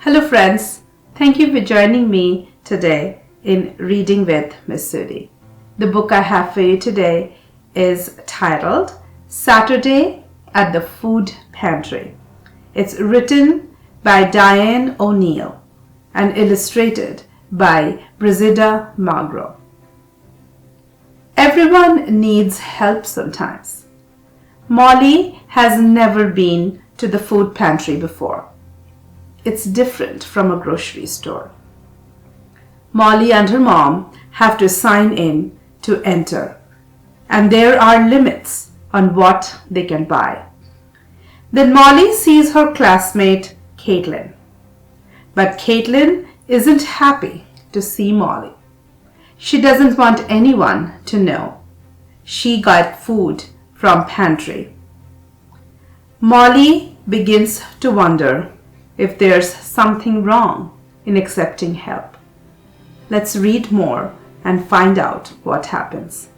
Hello friends, thank you for joining me today in Reading with Miss Sudi. The book I have for you today is titled Saturday at the Food Pantry. It's written by Diane O'Neill and illustrated by Brigida Magro. Everyone needs help sometimes. Molly has never been to the food pantry before. It's different from a grocery store. Molly and her mom have to sign in to enter, and there are limits on what they can buy. Then Molly sees her classmate, Caitlin. But Caitlin isn't happy to see Molly. She doesn't want anyone to know she got food from pantry. Molly begins to wonder if there's something wrong in accepting help. Let's read more and find out what happens.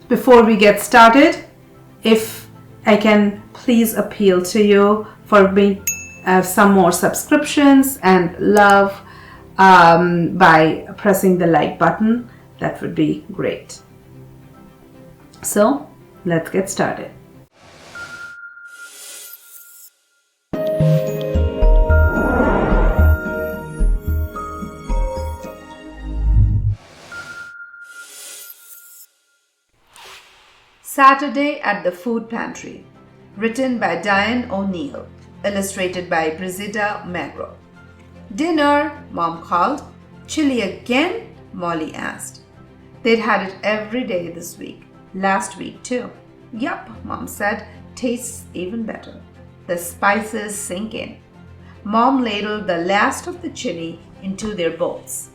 Before we get started, if I can please appeal to you for some more subscriptions and love by pressing the like button, that would be great. So let's get started. Saturday at the Food Pantry, written by Diane O'Neill, illustrated by Brigida Magro. Dinner, Mom called. Chili again? Molly asked. They'd had it every day this week, last week too. Yup, Mom said, tastes even better. The spices sink in. Mom ladled the last of the chili into their bowls.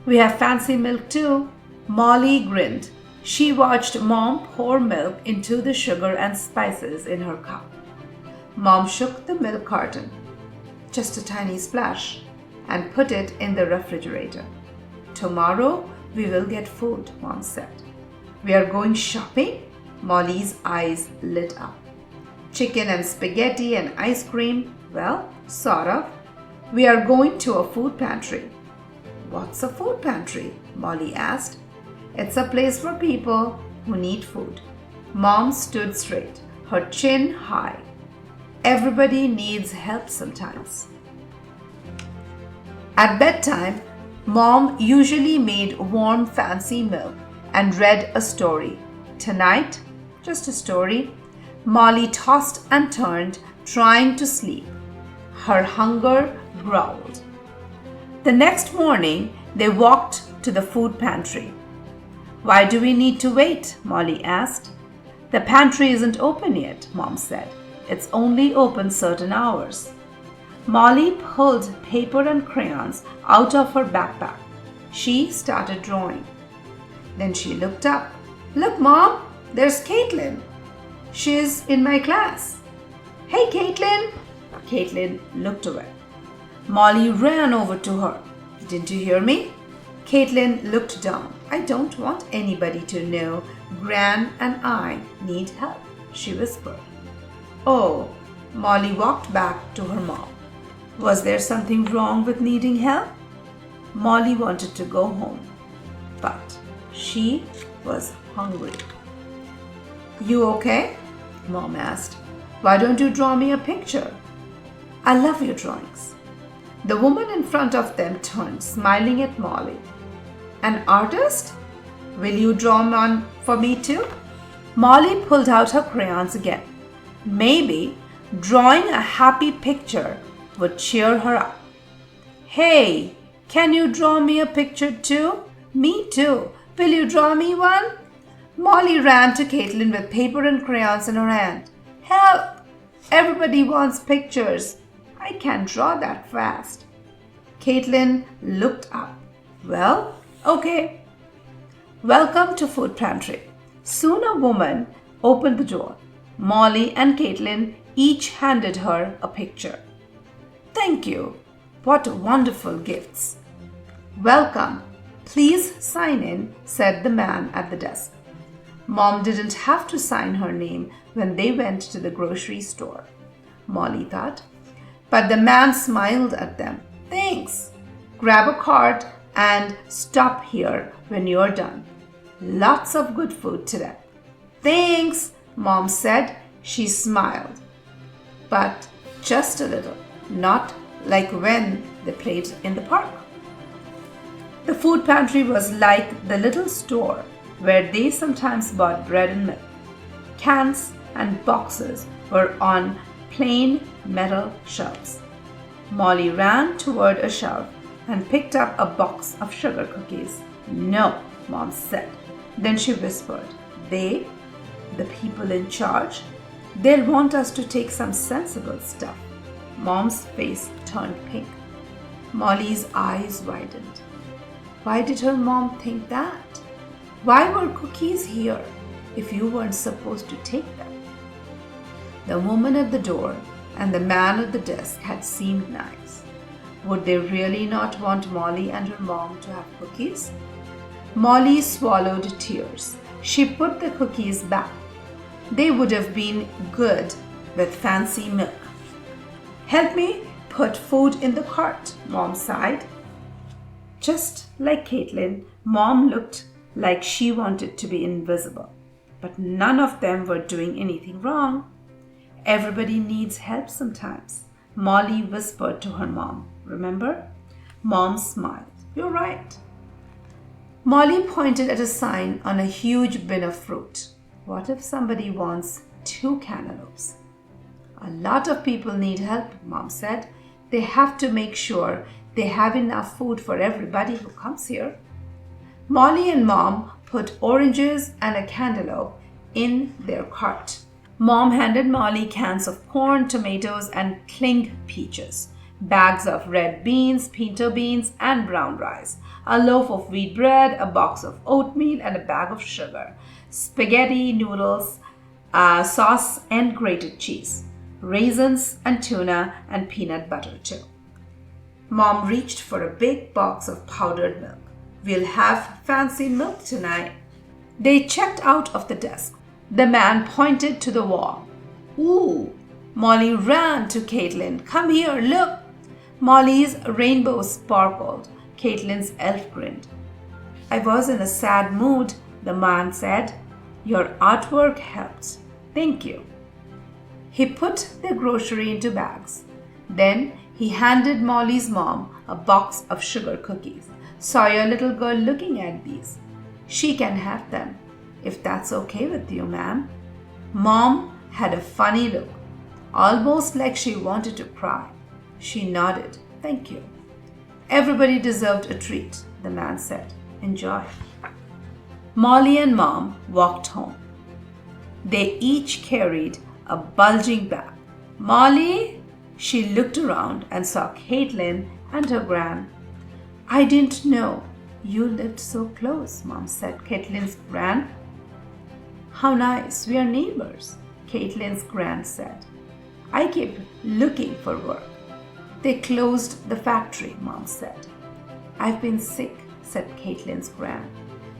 We have fancy milk too. Molly grinned. She watched Mom pour milk into the sugar and spices in her cup. Mom shook the milk carton, just a tiny splash, and put it in the refrigerator. Tomorrow we will get food, Mom said. We are going shopping? Molly's eyes lit up. Chicken and spaghetti and ice cream? Well, sort of. We are going to a food pantry. What's a food pantry? Molly asked. It's a place for people who need food. Mom stood straight, her chin high. Everybody needs help sometimes. At bedtime, Mom usually made warm fancy milk and read a story. Tonight, just a story. Molly tossed and turned, trying to sleep. Her hunger growled. The next morning, they walked to the food pantry. Why do we need to wait? Molly asked. The pantry isn't open yet, Mom said. It's only open certain hours. Molly pulled paper and crayons out of her backpack. She started drawing. Then she looked up. Look, Mom, there's Caitlin. She's in my class. Hey, Caitlin. Caitlin looked away. Molly ran over to her. Didn't you hear me? Caitlin looked down. I don't want anybody to know Gran and I need help, she whispered. Oh, Molly walked back to her mom. Was there something wrong with needing help? Molly wanted to go home, but she was hungry. You okay? Mom asked. Why don't you draw me a picture? I love your drawings. The woman in front of them turned, smiling at Molly. An artist? Will you draw one for me too? Molly pulled out her crayons again. Maybe drawing a happy picture would cheer her up. Hey, can you draw me a picture too? Me too. Will you draw me one? Molly ran to Caitlin with paper and crayons in her hand. Help! Everybody wants pictures. I can't draw that fast. Caitlin looked up. Well, okay. Welcome to Food Pantry. Soon a woman opened the door. Molly and Caitlin each handed her a picture. Thank you. What wonderful gifts. Welcome. Please sign in, said the man at the desk. Mom didn't have to sign her name when they went to the grocery store. Molly thought. But the man smiled at them. Thanks. Grab a cart and stop here when you're done. Lots of good food today. Thanks, Mom said. She smiled. But just a little, not like when they played in the park. The food pantry was like the little store where they sometimes bought bread and milk. Cans and boxes were on plain metal shelves. Molly ran toward a shelf and picked up a box of sugar cookies. No, Mom said. Then she whispered, They, the people in charge, they'll want us to take some sensible stuff. Mom's face turned pink. Molly's eyes widened. Why did her mom think that? Why were cookies here if you weren't supposed to take them? The woman at the door and the man at the desk had seemed nice. Would they really not want Molly and her mom to have cookies? Molly swallowed tears. She put the cookies back. They would have been good with fancy milk. Help me put food in the cart, Mom sighed. Just like Caitlin, Mom looked like she wanted to be invisible. But none of them were doing anything wrong. Everybody needs help sometimes, Molly whispered to her mom. Remember? Mom smiled. You're right. Molly pointed at a sign on a huge bin of fruit. What if somebody wants 2 cantaloupes? A lot of people need help, Mom said. They have to make sure they have enough food for everybody who comes here. Molly and Mom put oranges and a cantaloupe in their cart. Mom handed Molly cans of corn, tomatoes, and cling peaches, bags of red beans, pinto beans, and brown rice, a loaf of wheat bread, a box of oatmeal, and a bag of sugar, spaghetti, noodles, sauce, and grated cheese, raisins, and tuna, and peanut butter too. Mom reached for a big box of powdered milk. We'll have fancy milk tonight. They checked out of the desk. The man pointed to the wall. Ooh! Molly ran to Caitlin. Come here, look! Molly's rainbow sparkled. Caitlin's elf grinned. I was in a sad mood, the man said. Your artwork helped. Thank you. He put the grocery into bags. Then he handed Molly's mom a box of sugar cookies. Saw your little girl looking at these. She can have them, if that's okay with you, ma'am. Mom had a funny look, almost like she wanted to cry. She nodded. Thank you. Everybody deserved a treat, the man said. Enjoy. Molly and Mom walked home. They each carried a bulging bag. Molly, she looked around and saw Caitlin and her gran. I didn't know you lived so close, Mom said. Caitlin's gran. How nice, we are neighbors, Caitlin's gran said. I keep looking for work. They closed the factory, Mom said. I've been sick, said Caitlin's gran.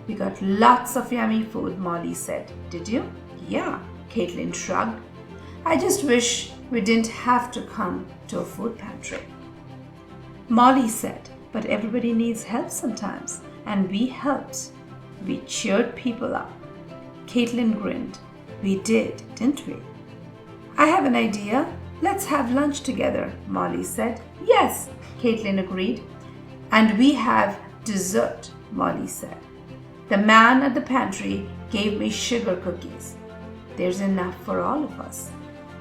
We got lots of yummy food, Molly said. Did you? Yeah, Caitlin shrugged. I just wish we didn't have to come to a food pantry. Molly said, but everybody needs help sometimes, and we helped. We cheered people up. Caitlin grinned. We did, didn't we? I have an idea. Let's have lunch together, Molly said. Yes, Caitlin agreed. And we have dessert, Molly said. The man at the pantry gave me sugar cookies. There's enough for all of us.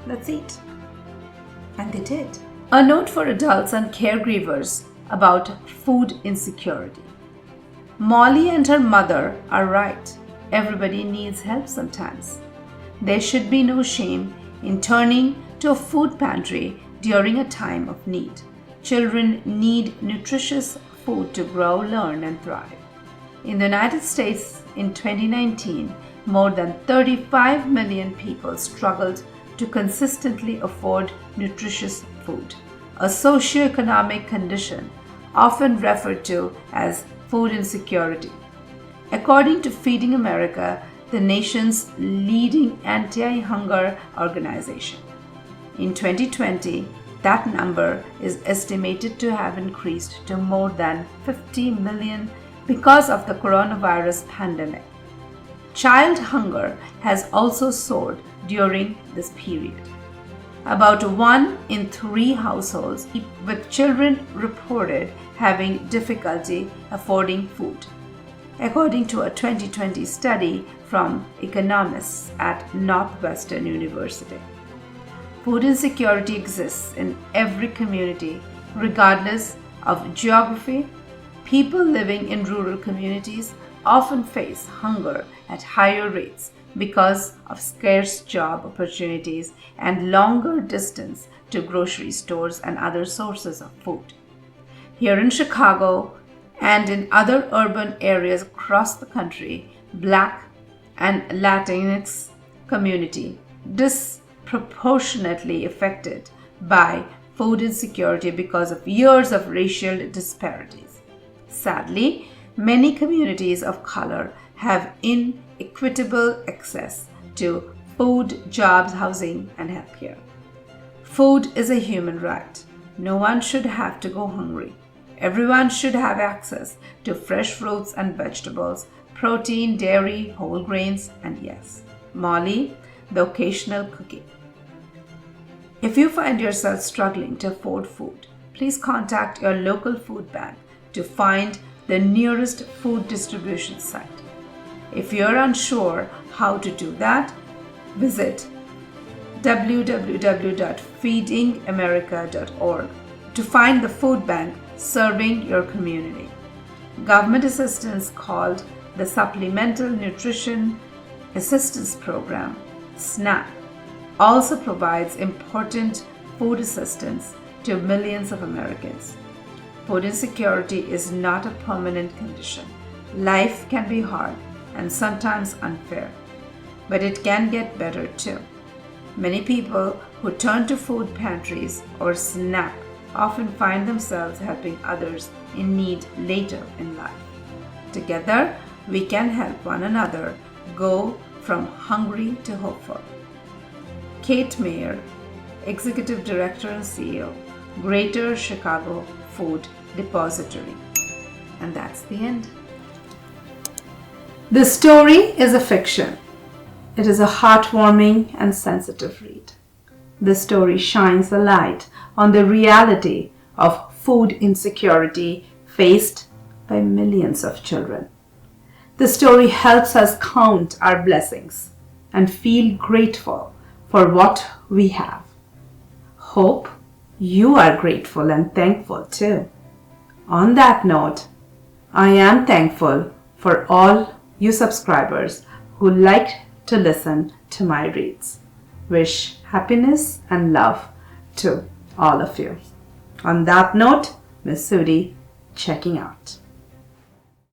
Let's eat. And they did. A note for adults and caregivers about food insecurity. Molly and her mother are right. Everybody needs help sometimes. There should be no shame in turning to a food pantry during a time of need. Children need nutritious food to grow, learn, and thrive. In the United States in 2019, more than 35 million people struggled to consistently afford nutritious food, a socioeconomic condition often referred to as food insecurity. According to Feeding America, the nation's leading anti-hunger organization, in 2020, That number is estimated to have increased to more than 50 million because of the coronavirus pandemic. Child hunger has also soared during this period. About 1 in 3 households with children reported having difficulty affording food, according to a 2020 study from economists at Northwestern University. Food insecurity exists in every community, regardless of geography. People living in rural communities often face hunger at higher rates because of scarce job opportunities and longer distance to grocery stores and other sources of food. Here in Chicago and in other urban areas across the country, Black and Latinx community disproportionately affected by food insecurity because of years of racial disparities. Sadly, many communities of color have inequitable access to food, jobs, housing, and healthcare. Food is a human right. No one should have to go hungry. Everyone should have access to fresh fruits and vegetables, protein, dairy, whole grains, and yes, Molly, the occasional cookie. If you find yourself struggling to afford food, please contact your local food bank to find the nearest food distribution site. If you're unsure how to do that, visit www.feedingamerica.org to find the food bank serving your community. Government assistance called the Supplemental Nutrition Assistance Program, SNAP, also provides important food assistance to millions of Americans. Food insecurity is not a permanent condition. Life can be hard and sometimes unfair, but it can get better too. Many people who turn to food pantries or SNAP often find themselves helping others in need later in life. Together, we can help one another go from hungry to hopeful. Kate Mayer, Executive Director and CEO, Greater Chicago Food Depository. And that's the end. The story is a fiction. It is a heartwarming and sensitive read. The story shines a light on the reality of food insecurity faced by millions of children. The story helps us count our blessings and feel grateful for what we have. Hope you are grateful and thankful too. On that note, I am thankful for all you subscribers who like to listen to my reads. Wish happiness and love to all of you. On that note, Miss Sudi checking out.